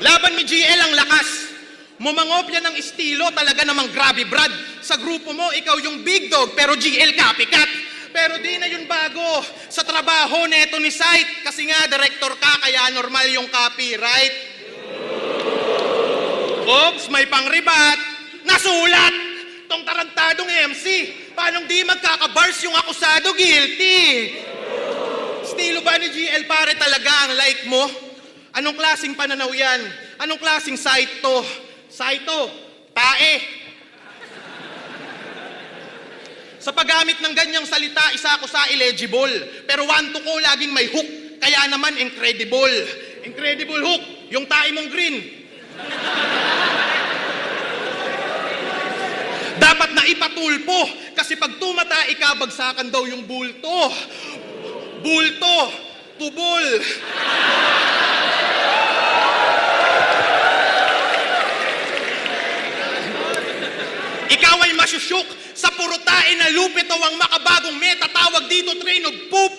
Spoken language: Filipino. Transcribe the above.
Laban ni GL ang lakas. Mumangopya ng estilo, talaga namang grabe, Brad. Sa grupo mo, ikaw yung big dog, pero GL copycat. Pero di na yun bago. Sa trabaho neto ni Sight, kasi nga director ka, kaya normal yung copyright. Oops, may pangribat. Nasulat! Tong tarantadong MC. Paanong di magkakabars yung akusado? Guilty. Estilo ba ni GL pare talaga ang like mo? Anong klaseng pananaw yan? Anong klaseng site to? Site to, tae. Sa paggamit ng ganyang salita, isa ako sa illegible. Pero wanto ko laging may hook. Kaya naman incredible. Incredible hook, yung tae mong green. Dapat na ipatulpo. Kasi pag tumata, ikabagsakan daw yung bulto. Bulto, tubol. Ikaw ay masyusyuk sa purutain na lupito ang makabagong meta. Tawag dito train of poop.